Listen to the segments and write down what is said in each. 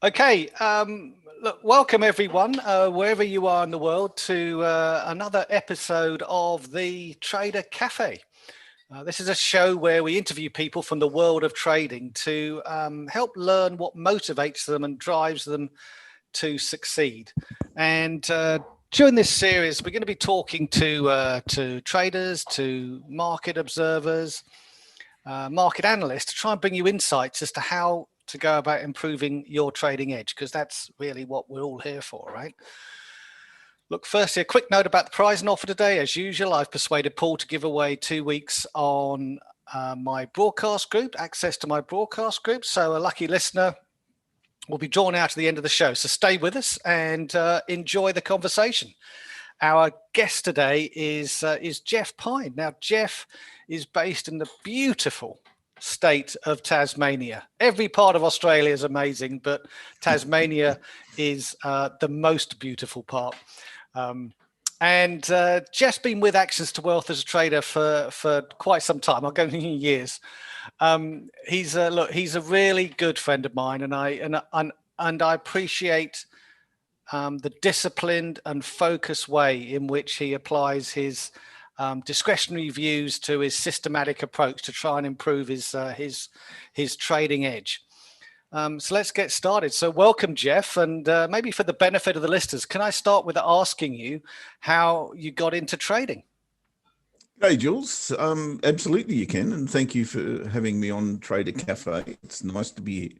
Okay, look, welcome everyone, wherever you are in the world, to another episode of the Trader Cafe. This is a show where we interview people from the world of trading to help learn what motivates them and drives them to succeed. And during this series, we're going to be talking to traders, to market observers, market analysts, to try and bring you insights as to how to go about improving your trading edge, because that's really what we're all here for, right? Look, firstly, a quick note about the prize and offer today. As usual, I've persuaded Paul to give away 2 weeks on my broadcast group, access to my broadcast group. So a lucky listener will be drawn out at the end of the show. So stay with us and enjoy the conversation. Our guest today is Jeff Pine. Now, Jeff is based in the beautiful state of Tasmania. Every part of Australia is amazing, but Tasmania is the most beautiful part. And Jeff's been with Access to Wealth as a trader for quite some time. I'll go years. He's a really good friend of mine, and I appreciate the disciplined and focused way in which he applies his discretionary views to his systematic approach to try and improve his trading edge. So let's get started. So welcome, Jeff, and maybe for the benefit of the listeners, can I start with asking you how you got into trading? Hey, Jules. Absolutely you can, and thank you for having me on Trader Cafe. It's nice to be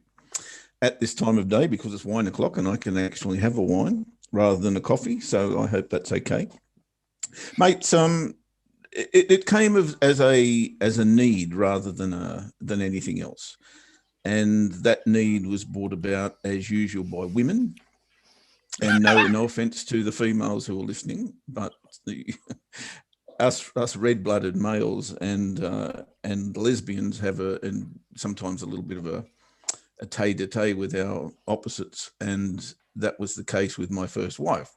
at this time of day because it's wine o'clock and I can actually have a wine rather than a coffee, so I hope that's okay. Mate, it came as a need rather than anything else. And that need was brought about, as usual, by women. And no offense to the females who are listening, but us red-blooded males and lesbians have sometimes a little bit of a tete-a-tete with our opposites, and that was the case with my first wife.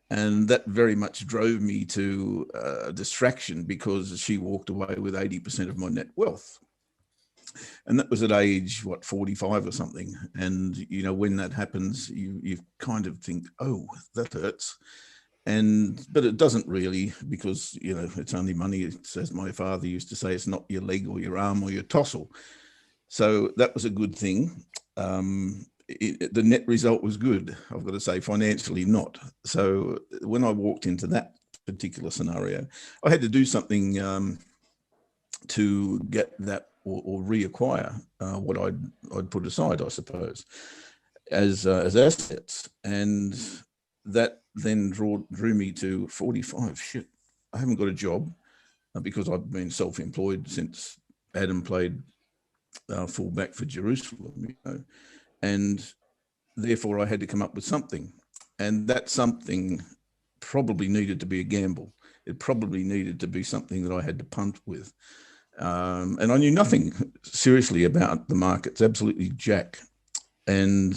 And that very much drove me to distraction because she walked away with 80% of my net wealth. And that was at age, 45 or something. And, when that happens, you kind of think, oh, that hurts. But it doesn't really, because, it's only money. It's, as my father used to say, it's not your leg or your arm or your tossle. So that was a good thing. The net result was good, I've got to say, financially not. So when I walked into that particular scenario, I had to do something to get that or reacquire what I'd put aside, I suppose, as assets. And that then drew me to 45. Shit, I haven't got a job because I've been self-employed since Adam played fullback for Jerusalem, and therefore I had to come up with something. And that something probably needed to be a gamble. It probably needed to be something that I had to punt with. And I knew nothing seriously about the markets, absolutely jack. And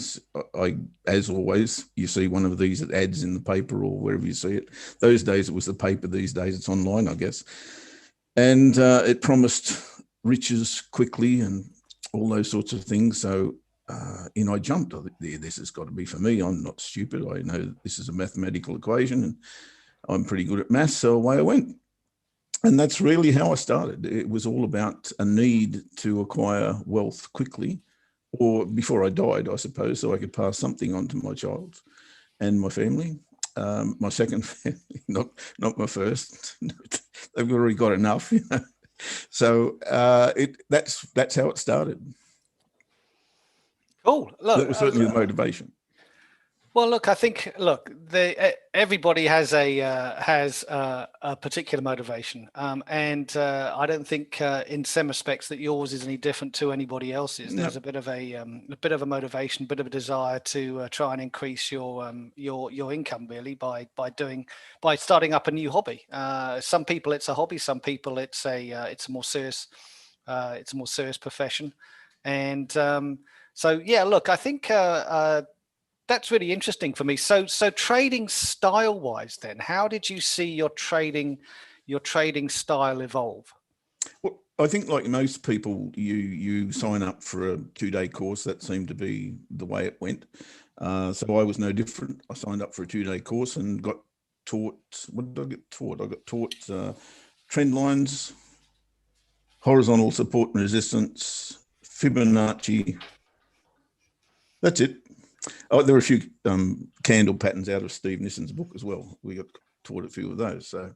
I, as always, you see one of these ads in the paper or wherever you see it. Those days it was the paper, these days it's online, I guess. And it promised riches quickly and all those sorts of things. So I jumped. I think, this has got to be for me. I'm not stupid. I know this is a mathematical equation and I'm pretty good at maths, so away I went. And that's really how I started. It was all about a need to acquire wealth quickly, or before I died, I suppose, so I could pass something on to my child and my family. My second family, not my first. They've already got enough, So that's how it started. Cool. Look, that was certainly the motivation. Well, look, I think everybody has a particular motivation, and I don't think in some respects that yours is any different to anybody else's. There's a bit of a motivation, a bit of a desire to try and increase your income, really, by starting up a new hobby. Some people it's a hobby, some people it's a more serious profession, and so yeah. Look, I think. That's really interesting for me. So trading style wise, then, how did you see your trading style evolve? Well, I think like most people, you sign up for a 2-day course. That seemed to be the way it went. So I was no different. I signed up for a 2-day course and got taught. What did I get taught? I got taught trend lines, horizontal support and resistance, Fibonacci. That's it. Oh, there are a few candle patterns out of Steve Nissen's book as well. We got taught a few of those. So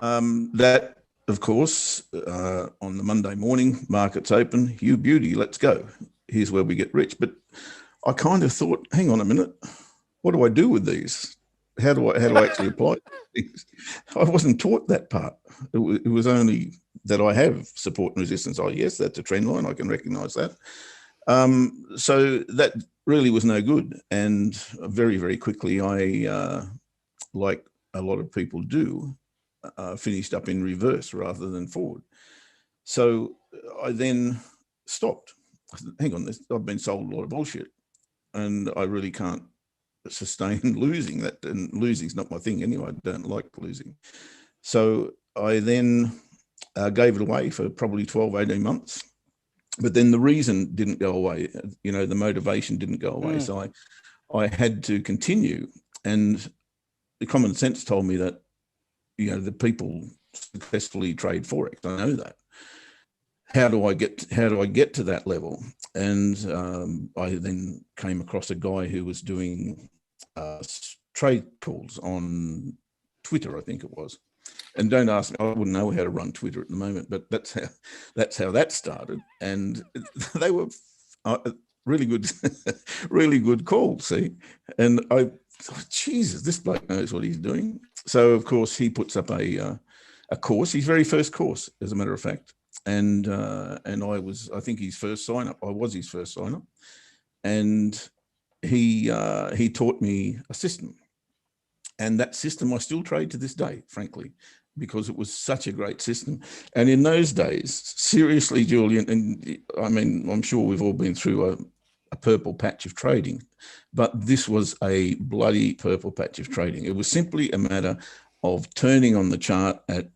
that, of course, on the Monday morning, markets open, you beauty, let's go. Here's where we get rich. But I kind of thought, hang on a minute, what do I do with these? How do I actually apply things? I wasn't taught that part. It was only that I have support and resistance. Oh, yes, that's a trend line. I can recognize that. So that really was no good. And very, very quickly, I, like a lot of people do, finished up in reverse rather than forward. So I then stopped. I said, hang on, I've been sold a lot of bullshit and I really can't sustain losing that. And losing's not my thing anyway. I don't like losing. So I then gave it away for probably 12, 18 months. But then the reason didn't go away. The motivation didn't go away. So I had to continue. And the common sense told me that, the people successfully trade Forex. I know that. How do I get to that level? And I then came across a guy who was doing trade calls on Twitter, I think it was. And don't ask me, I wouldn't know how to run Twitter at the moment, but that's how that started. And they were really good, really good calls. See, and I thought, Jesus, this bloke knows what he's doing. So of course he puts up a course, his very first course, as a matter of fact. And I think his first sign up. I was his first sign up, and he taught me a system. And that system I still trade to this day, frankly, because it was such a great system. And in those days, seriously, Julian, and I mean, I'm sure we've all been through a purple patch of trading, but this was a bloody purple patch of trading. It was simply a matter of turning on the chart at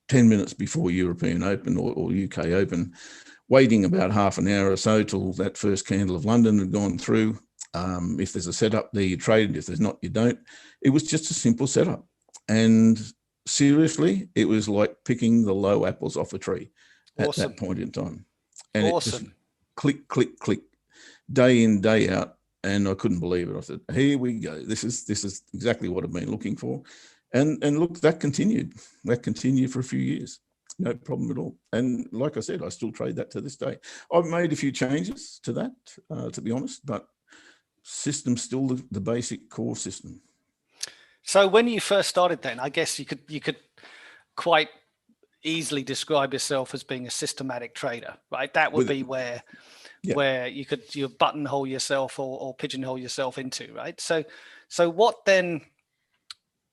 10 minutes before European Open or UK Open, waiting about half an hour or so till that first candle of London had gone through. If there's a setup there, you trade. If there's not, you don't. It was just a simple setup. And seriously, it was like picking the low apples off a tree at that point in time. And it just click, click, click, day in, day out. And I couldn't believe it. I said, here we go. This is exactly what I've been looking for. And look, that continued. That continued for a few years. No problem at all. And like I said, I still trade that to this day. I've made a few changes to that, to be honest, but system's still the basic core system. So when you first started then, I guess you could quite easily describe yourself as being a systematic trader, right? That would be where you could buttonhole yourself or pigeonhole yourself into, right? So what then,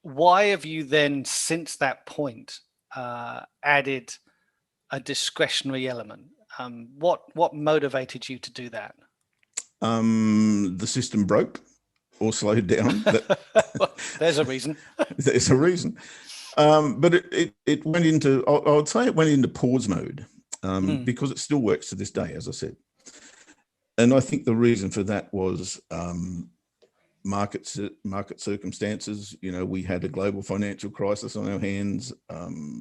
why have you then since that point added a discretionary element? What motivated you to do that? The system broke or slowed down. Well, there's a reason. There's a reason. But it went into, I would say it went into pause mode because it still works to this day, as I said. And I think the reason for that was market circumstances. We had a global financial crisis on our hands.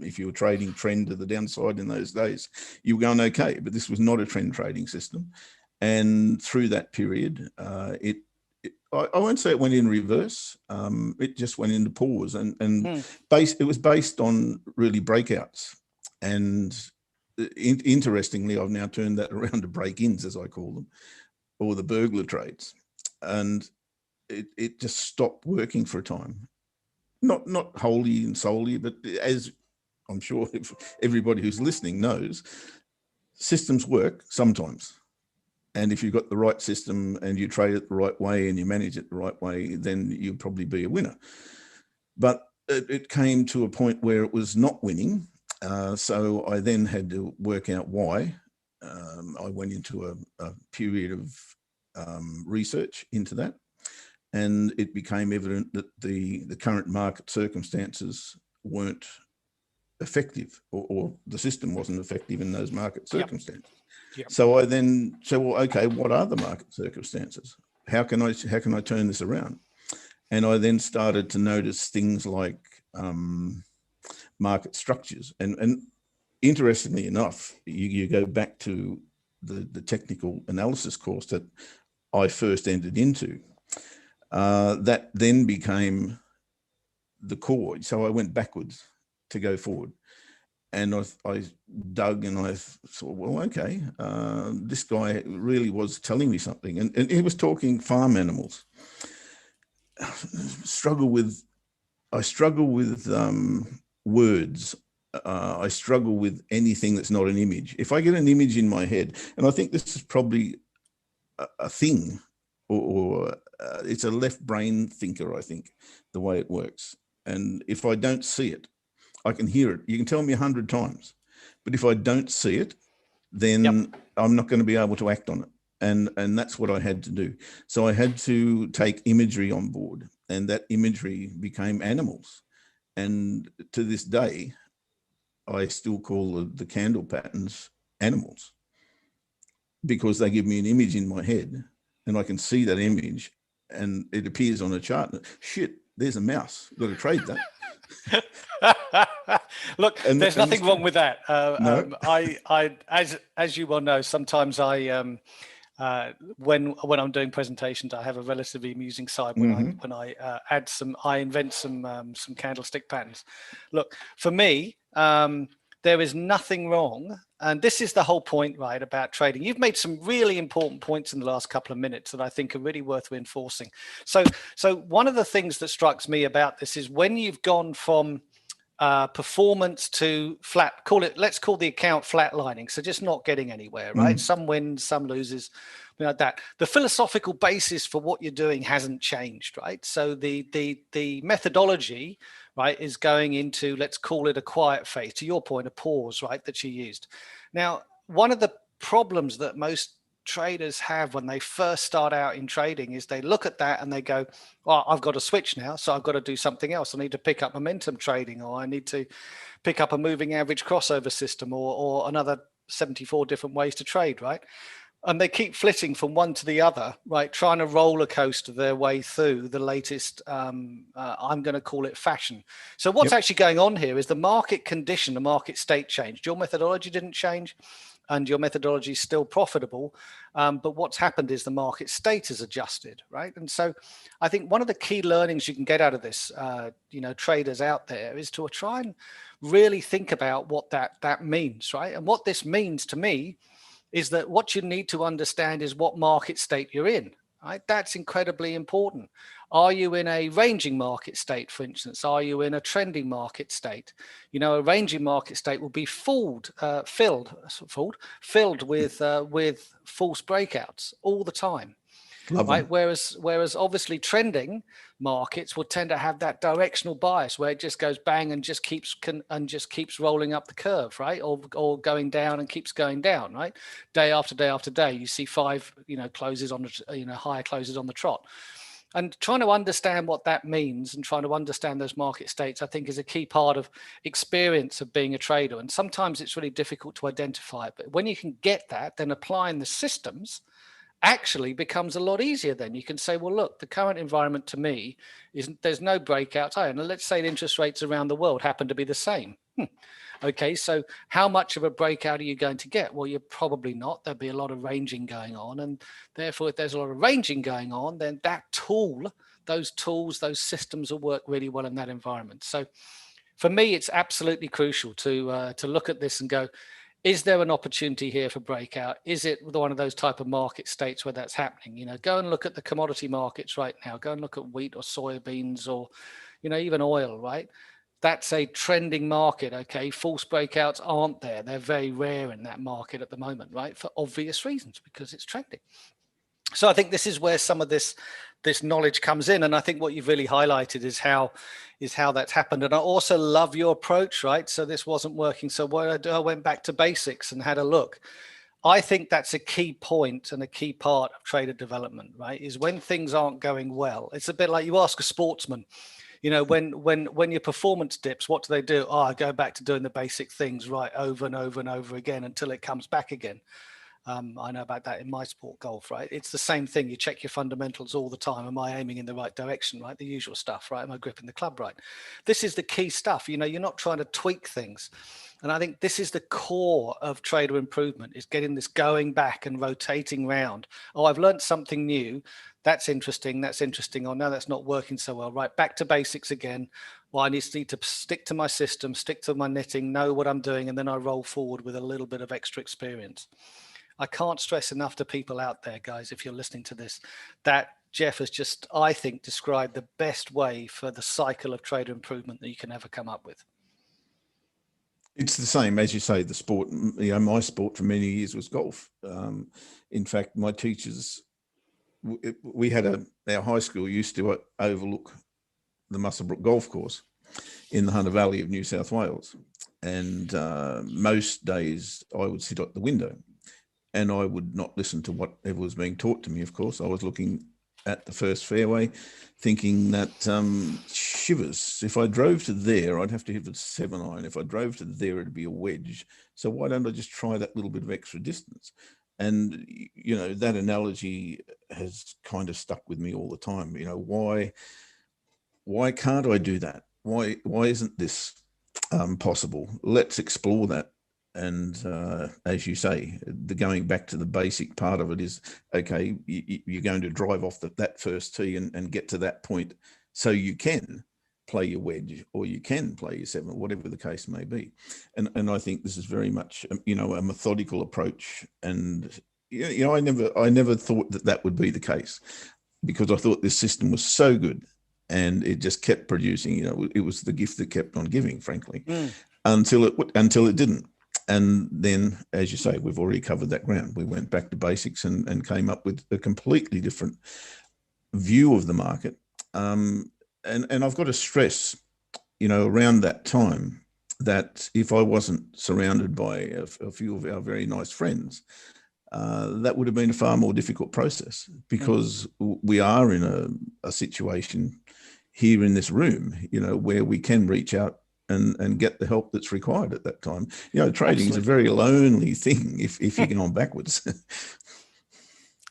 If you were trading trend to the downside in those days, you were going okay. But this was not a trend trading system. And through that period, I won't say it went in reverse. It just went into pause, and it was based on really breakouts. And interestingly, I've now turned that around to break-ins, as I call them, or the burglar trades. And it just stopped working for a time. Not wholly and solely, but as I'm sure if everybody who's listening knows, systems work sometimes. And if you've got the right system and you trade it the right way and you manage it the right way, then you'll probably be a winner. But it came to a point where it was not winning. So I then had to work out why. I went into a period of research into that. And it became evident that the current market circumstances weren't effective, or the system wasn't effective in those market circumstances. Yep. So I then said, well, okay, what are the market circumstances? How can I turn this around? And I then started to notice things like market structures. And interestingly enough, you go back to the technical analysis course that I first entered into. That then became the core. So I went backwards to go forward. And I dug and I thought, well, okay, this guy really was telling me something. And he was talking farm animals. I struggle with words. I struggle with anything that's not an image. If I get an image in my head, and I think this is probably a thing, or it's a left brain thinker, I think, the way it works. And if I don't see it, I can hear it. You can tell me 100 times, but if I don't see it, then I'm not going to be able to act on it. And that's what I had to do. So I had to take imagery on board, and that imagery became animals. And to this day, I still call the candle patterns animals, because they give me an image in my head and I can see that image and it appears on a chart. Shit, there's a mouse. Got to trade that. Look, there's nothing wrong with that. No. As you well know, sometimes I when I'm doing presentations, I have a relatively amusing side when I invent some candlestick patterns. Look, for me, there is nothing wrong, and this is the whole point, right, about trading. You've made some really important points in the last couple of minutes that I think are really worth reinforcing. So one of the things that strikes me about this is when you've gone from performance to flat, let's call the account flatlining, so just not getting anywhere, right? Some wins, some loses, like that. The philosophical basis for what you're doing hasn't changed, right? So the methodology, right, is going into, let's call it a quiet phase, to your point, a pause, right, that you used. Now, one of the problems that most traders have when they first start out in trading is they look at that and they go, well, I've got to switch now, so I've got to do something else. I need to pick up momentum trading, or I need to pick up a moving average crossover system, or another 74 different ways to trade, right? And they keep flitting from one to the other, right, trying to roller coaster their way through the latest, I'm going to call it fashion. So what's actually going on here is the market condition, the market state changed. Your methodology didn't change, and your methodology is still profitable. But what's happened is the market state is adjusted, right? And so I think one of the key learnings you can get out of this, traders out there, is to try and really think about what that means, right? And what this means to me is that what you need to understand is what market state you're in, right? That's incredibly important. Are you in a ranging market state, for instance? Are you in a trending market state? A ranging market state will be filled with false breakouts all the time. Right. Whereas obviously trending markets will tend to have that directional bias where it just goes bang and just keeps rolling up the curve, right? Or going down and keeps going down, right? Day after day after day, you see five, closes on the, higher closes on the trot. And trying to understand what that means and trying to understand those market states, I think, is a key part of experience of being a trader. And sometimes it's really difficult to identify it. But when you can get that, then applying the systems actually becomes a lot easier. Then you can say, well, look, the current environment to me there's no breakouts higher. And let's say the interest rates around the world happen to be the same. Okay, so how much of a breakout are you going to get? Well, you're probably not. There'll be a lot of ranging going on. And therefore, if there's a lot of ranging going on, then those systems will work really well in that environment. So for me, it's absolutely crucial to look at this and go, is there an opportunity here for breakout? Is it one of those type of market states where that's happening? Go and look at the commodity markets right now. Go and look at wheat or soybeans or, even oil, right? That's a trending market, okay? False breakouts aren't there. They're very rare in that market at the moment, right? For obvious reasons, because it's trending. So I think this is where some of this knowledge comes in. And I think what you've really highlighted is how that's happened. And I also love your approach, right? So this wasn't working. So I went back to basics and had a look. I think that's a key point and a key part of trader development, right? Is when things aren't going well. It's a bit like you ask a sportsman, You know, when your performance dips, what do? Oh, I go back to doing the basic things right over and over and over again until it comes back again. I know about that in my sport, golf, right? It's the same thing. You check your fundamentals all the time. Am I aiming in the right direction, right? The usual stuff, right? Am I gripping the club right? This is the key stuff. You know, you're not trying to tweak things. And I think this is the core of trader improvement, is getting this going back and rotating round. Oh, I've learned something new. That's interesting. That's interesting. Oh, no, that's not working so well. Right, back to basics again. Well, I need to stick to my system, stick to my knitting, know what I'm doing, and then I roll forward with a little bit of extra experience. I can't stress enough to people out there, guys, if you're listening to this, that Jeff has just, I think, described the best way for the cycle of trader improvement that you can ever come up with. It's the same, as you say, the sport. You know, my sport for many years was golf. In fact, my teachers, we had our high school used to overlook the Musselbrook golf course in the Hunter Valley of New South Wales. And most days I would sit at the window and I would not listen to whatever was being taught to me, of course. I was looking at the first fairway, thinking that shivers, if I drove to there, I'd have to hit a 7-iron. If I drove to there, it'd be a wedge. So why don't I just try that little bit of extra distance? And, you know, that analogy has kind of stuck with me all the time. You know, why can't I do that? Why isn't this possible? Let's explore that. And as you say, the going back to the basic part of it is, okay, you're going to drive off that first tee and get to that point so you can play your wedge or you can play your 7, whatever the case may be. And I think this is very much, you know, a methodical approach. And, you know, I never thought that would be the case, because I thought this system was so good and it just kept producing. You know, it was the gift that kept on giving, frankly, until it didn't. And then, as you say, we've already covered that ground. We went back to basics and came up with a completely different view of the market. And I've got to stress, you know, around that time, that if I wasn't surrounded by a few of our very nice friends, that would have been a far more difficult process, because we are in a situation here in this room, you know, where we can reach out and get the help that's required at that time. You know, trading is a very lonely thing if you're going backwards.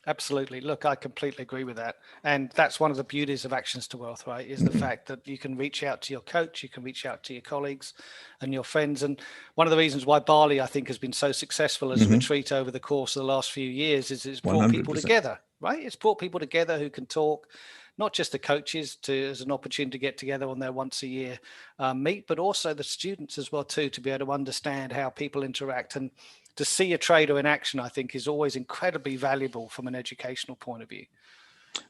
Absolutely. Look, I completely agree with that. And that's one of the beauties of Actions to Wealth, right? Is the fact that you can reach out to your coach, you can reach out to your colleagues and your friends. And one of the reasons why Bali, I think, has been so successful as a retreat over the course of the last few years is it's brought 100%. People together, right? It's brought people together who can talk, not just the coaches as an opportunity to get together on their once a year meet, but also the students as well too, to be able to understand how people interact. And to see a trader in action, I think, is always incredibly valuable from an educational point of view.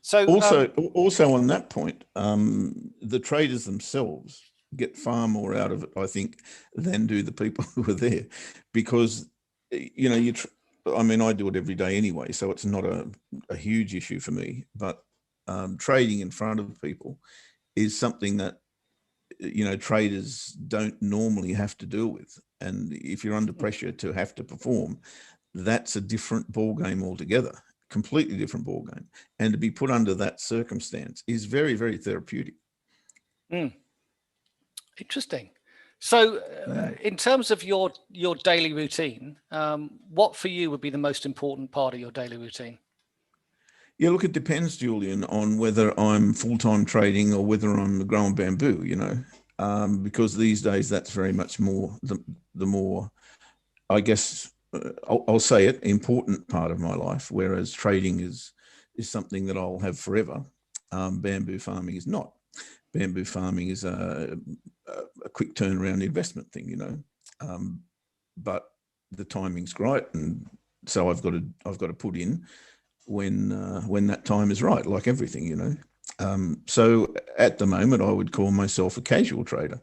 So also on that point, the traders themselves get far more out of it, I think, than do the people who are there, because, you know, I mean, I do it every day anyway, so it's not a huge issue for me, but trading in front of people is something that, you know, traders don't normally have to deal with. And if you're under pressure to have to perform, that's a different ball game altogether, completely different ball game. And to be put under that circumstance is very, very therapeutic. Interesting. So in terms of your daily routine, what for you would be the most important part of your daily routine? Yeah, look, it depends, Julian, on whether I'm full-time trading or whether I'm growing bamboo, you know, because these days that's very much more the more, I guess, I'll say it, important part of my life, whereas trading is something that I'll have forever. Bamboo farming is not. Bamboo farming is a quick turnaround investment thing, you know, but the timing's great, and so I've got to put in when that time is right, like everything, you know. So at the moment, I would call myself a casual trader.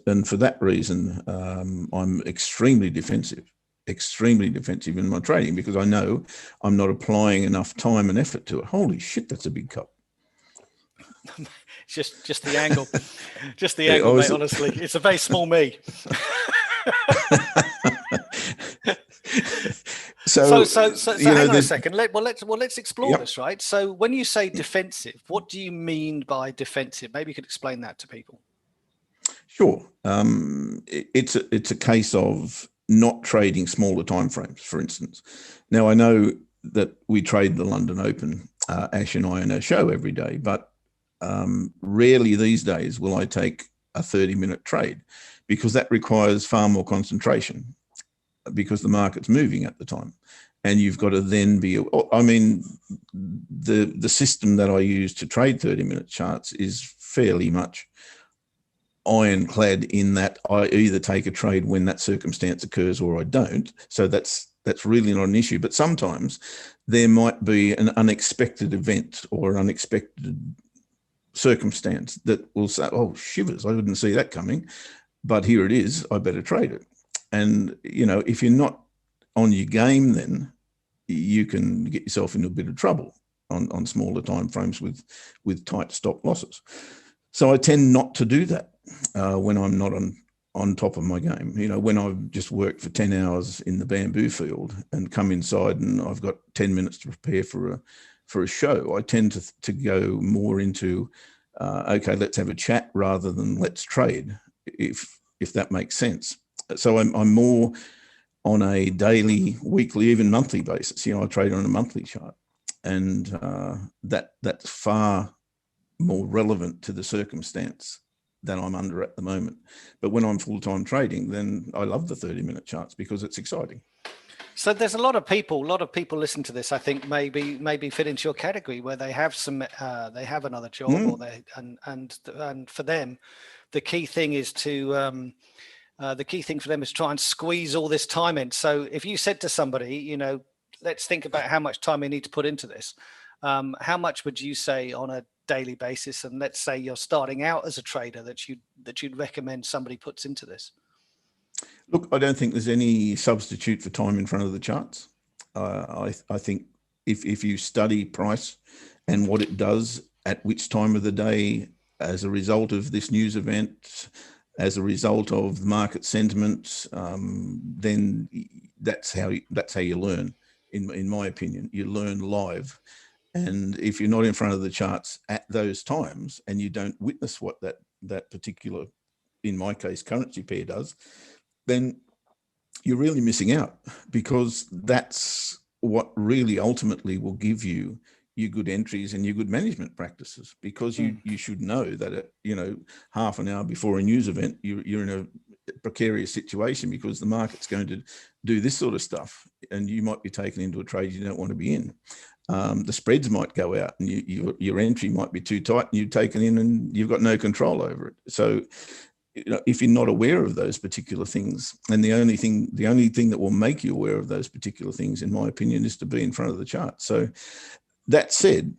And for that reason, I'm extremely defensive in my trading, because I know I'm not applying enough time and effort to it. Holy shit, that's a big cup. just the angle, angle, mate, honestly. It's a very small me. So, you know, hang on a second. Let's explore yep, this, right? So, when you say defensive, what do you mean by defensive? Maybe you could explain that to people. sure. It's a case of not trading smaller timeframes, for instance. Now, I know that we trade the London Open, Ash and I, in our show every day, but rarely these days will I take a 30-minute trade, because that requires far more concentration, because the market's moving at the time. And you've got to then be, I mean, the system that I use to trade 30-minute charts is fairly much ironclad in that I either take a trade when that circumstance occurs or I don't. So that's really not an issue. But sometimes there might be an unexpected event or an unexpected circumstance that will say, oh, shivers, I didn't see that coming, but here it is, I better trade it. And, you know, if you're not on your game, then you can get yourself into a bit of trouble on smaller timeframes with tight stop losses. So I tend not to do that when I'm not on top of my game. You know, when I've just worked for 10 hours in the bamboo field and come inside and I've got 10 minutes to prepare for a show, I tend to go more into, okay, let's have a chat rather than let's trade, if that makes sense. So I'm more on a daily, weekly, even monthly basis. You know, I trade on a monthly chart, and that's far more relevant to the circumstance that I'm under at the moment. But when I'm full-time trading, then I love the 30-minute charts because it's exciting. So there's a lot of people listen to this, I think maybe fit into your category, where they have they have another job, or they and for them, the key thing is to the key thing for them is try and squeeze all this time in. So if you said to somebody, you know, let's think about how much time we need to put into this, how much would you say on a daily basis? And let's say you're starting out as a trader, that you'd recommend somebody puts into this. Look, I don't think there's any substitute for time in front of the charts. I think if you study price and what it does at which time of the day, as a result of this news event, as a result of market sentiment, then that's how you learn. In my opinion, you learn live. And if you're not in front of the charts at those times and you don't witness what that particular, in my case, currency pair does, then you're really missing out, because that's what really ultimately will give you your good entries and your good management practices, because you should know that at, you know, half an hour before a news event, you're in a precarious situation, because the market's going to do this sort of stuff and you might be taken into a trade you don't want to be in. The spreads might go out and your entry might be too tight and you've taken in and you've got no control over it. So, you know, if you're not aware of those particular things, and the only thing that will make you aware of those particular things, in my opinion, is to be in front of the chart. So that said,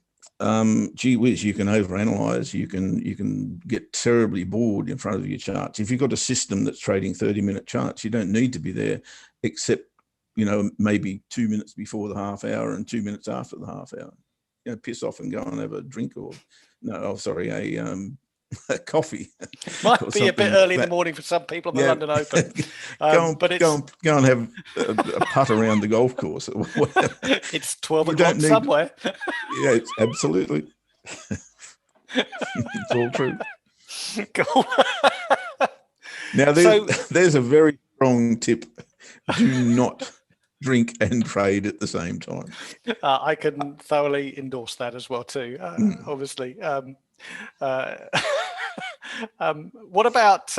gee whiz, you can overanalyze, you can get terribly bored in front of your charts. If you've got a system that's trading 30-minute charts, you don't need to be there, except, you know, maybe 2 minutes before the half hour and 2 minutes after the half hour. You know, piss off and go and have a drink, or a coffee. Might be a bit early in the morning for some people on the London Open. Go and have a putt around the golf course. It's 12 o'clock somewhere. Yeah, it's absolutely. It's all true. Cool. Now, there's a very strong tip. Do not drink and trade at the same time. I can thoroughly endorse that as well too, obviously. What about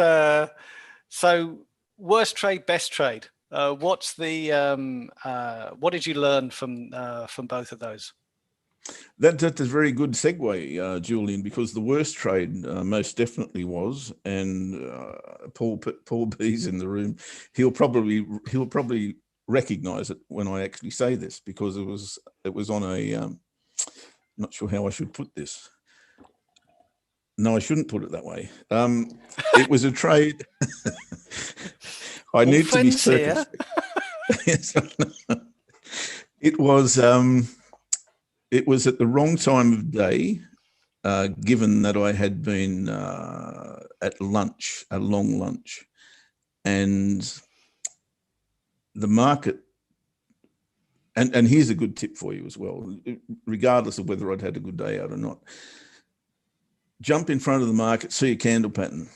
so worst trade, best trade? What's the what did you learn from both of those? That's a very good segue, Julian, because the worst trade most definitely was, and Paul B's in the room. He'll probably recognise it when I actually say this, because it was on a not sure how I should put this. No, I shouldn't put it that way. It was a trade. I need to be circumspect. It was at the wrong time of day, given that I had been at lunch, a long lunch, and the market And here's a good tip for you as well, regardless of whether I'd had a good day out or not. Jump in front of the market, see a candle pattern.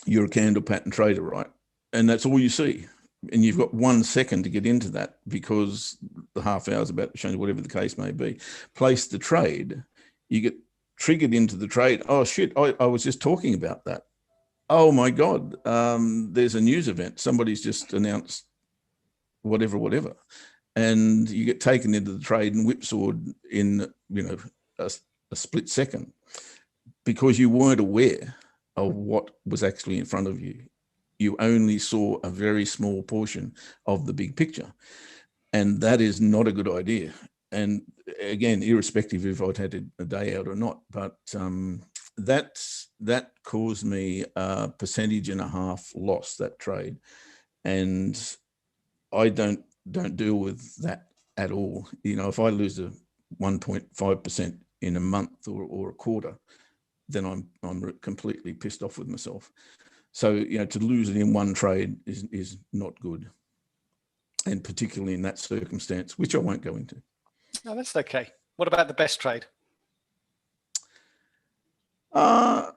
You're a candle pattern trader, right? And that's all you see. And you've got 1 second to get into that because the half hour's about to change, whatever the case may be. Place the trade. You get triggered into the trade. Oh, shit, I was just talking about that. Oh, my God, there's a news event. Somebody's just announced whatever. And you get taken into the trade and whipsawed in, a split second because you weren't aware of what was actually in front of you. You only saw a very small portion of the big picture. And that is not a good idea. And again, irrespective if I'd had a day out or not, but that caused me a 1.5% loss, that trade. And I don't deal with that at all. If I lose a 1.5% in a month or a quarter, then I'm completely pissed off with myself. So, to lose it in one trade is not good. And particularly in that circumstance, which I won't go into. No, that's okay. What about the best trade? I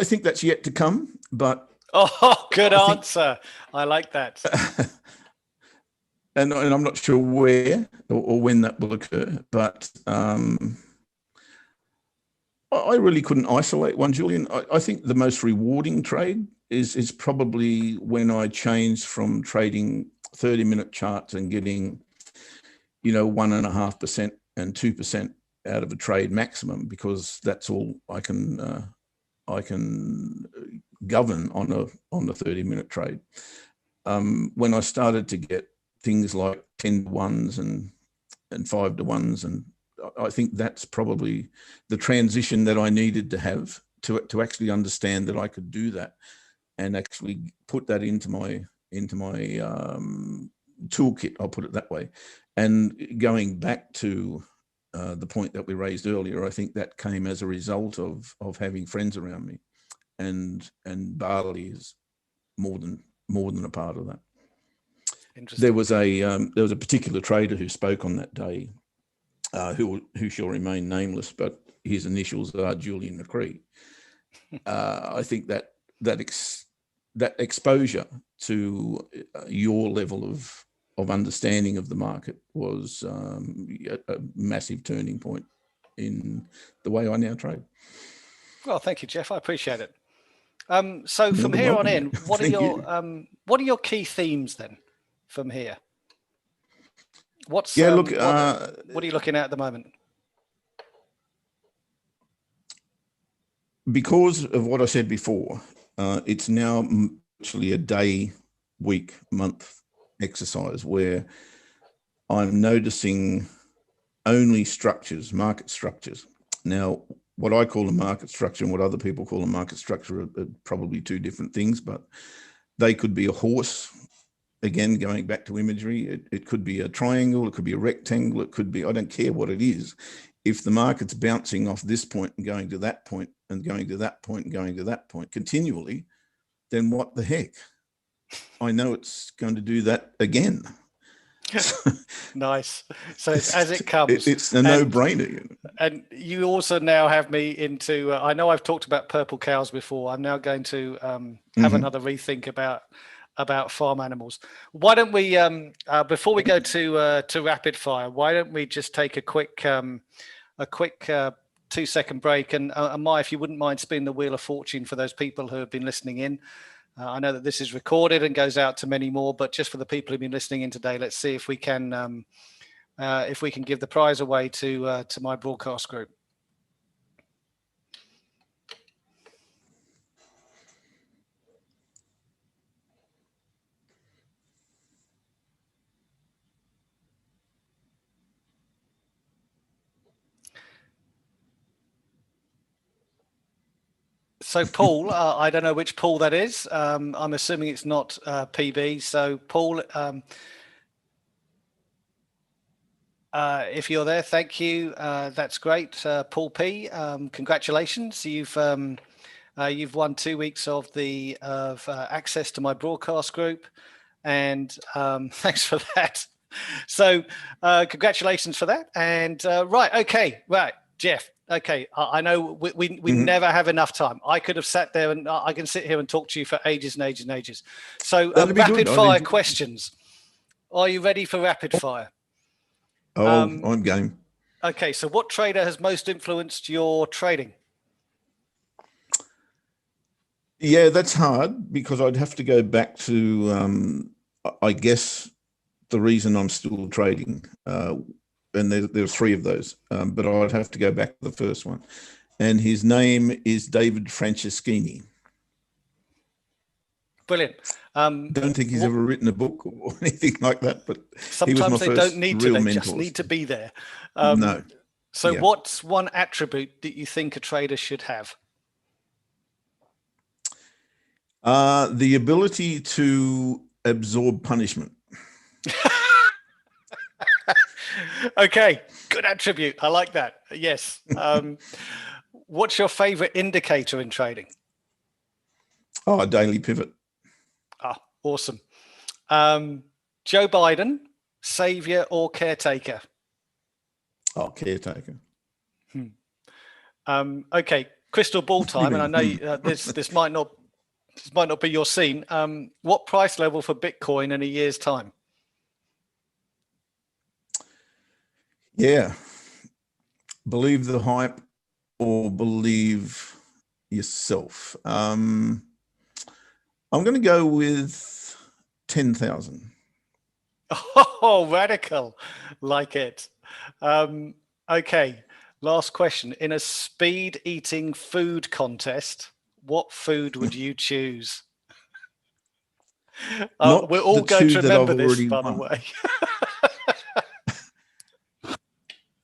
think that's yet to come, but... Oh, good answer. I like that. And I'm not sure where or when that will occur, but I really couldn't isolate one, Julian. I think the most rewarding trade is probably when I changed from trading 30-minute charts and getting, 1.5% and 2% out of a trade maximum, because that's all I can govern on a 30-minute trade. When I started to get things like 10-to-1s and 5-to-1s, and I think that's probably the transition that I needed to have to actually understand that I could do that and actually put that into my toolkit, I'll put it that way. And going back to the point that we raised earlier, I think that came as a result of having friends around me, and Bali is more than a part of that. There was a particular trader who spoke on that day, who shall remain nameless, but his initials are Julian McCree. I think that exposure to your level of understanding of the market was a massive turning point in the way I now trade. Well, thank you, Jeff. I appreciate it. So from here on in, what are your key themes then? From here, what are you looking at the moment? Because of what I said before, it's now actually a day, week, month exercise where I'm noticing only structures, market structures. Now, what I call a market structure and what other people call a market structure are probably two different things, but they could be a horse. Again, going back to imagery, it could be a triangle, it could be a rectangle, it could be, I don't care what it is. If the market's bouncing off this point and going to that point and going to that point and going to that point continually, then what the heck? I know it's going to do that again. Nice. So it's as it comes. It's a no-brainer. And you also now have me into, I know I've talked about purple cows before. I'm now going to have another rethink about farm animals. Why don't we, before we go to rapid fire, why don't we just take a quick 2-second break? And Mai, if you wouldn't mind spinning the wheel of fortune for those people who have been listening in. I know that this is recorded and goes out to many more, but just for the people who've been listening in today, let's see if we can give the prize away to my broadcast group. So Paul, I don't know which Paul that is. I'm assuming it's not PB. So Paul, if you're there, thank you. That's great. Paul P, congratulations. You've won 2 weeks of access to my broadcast group, and thanks for that. So congratulations for that. And right, Jeff. Okay, I know we never have enough time. I could have sat there and I can sit here and talk to you for ages and ages and ages. So rapid fire questions. Are you ready for rapid fire? I'm game. Okay, so what trader has most influenced your trading? Yeah, that's hard because I'd have to go back to, I guess, the reason I'm still trading. And there's three of those, but I'd have to go back to the first one. And his name is David Franceschini. Brilliant. Don't think he's ever written a book or anything like that, but sometimes they don't need to. They just need to be there. No. So what's one attribute that you think a trader should have? The ability to absorb punishment. Okay, good attribute. I like that. Yes. What's your favorite indicator in trading? Oh, a daily pivot. Ah, awesome. Joe Biden, savior or caretaker? Oh, caretaker. Okay, crystal ball time, and I know this might not be your scene. What price level for Bitcoin in a year's time? Yeah. Believe the hype or believe yourself. I'm going to go with 10,000. Oh, radical. Like it. Okay. Last question. In a speed eating food contest, what food would you choose? We're all going to remember this, by the way.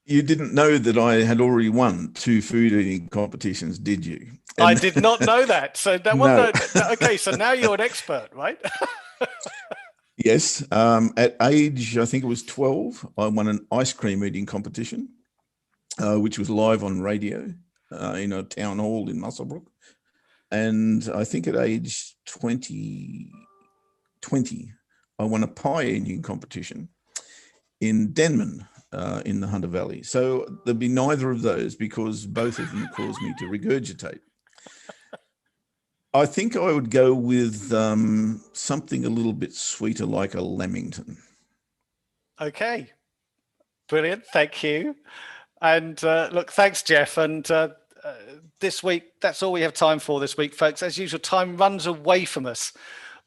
You didn't know that I had already won 2 food eating competitions, did you? And I did not know that. So that one. Okay, so now you're an expert, right? Yes. At age, I think it was 12, I won an ice cream eating competition, which was live on radio in a town hall in Muswellbrook. And I think at age 20, I won a pie eating competition in Denman in the Hunter Valley. So there'd be neither of those because both of them caused me to regurgitate. I think I would go with something a little bit sweeter, like a Lamington. Okay, brilliant. Thank you. And look, thanks, Jeff. And this week, that's all we have time for this week, folks. As usual, time runs away from us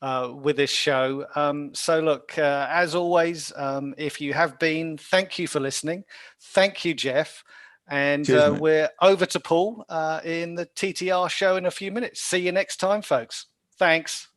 with this show. So look, as always, if you have been, thank you for listening. Thank you, Jeff. And Cheers, we're over to Paul in the TTR show in a few minutes. See you next time, folks. Thanks.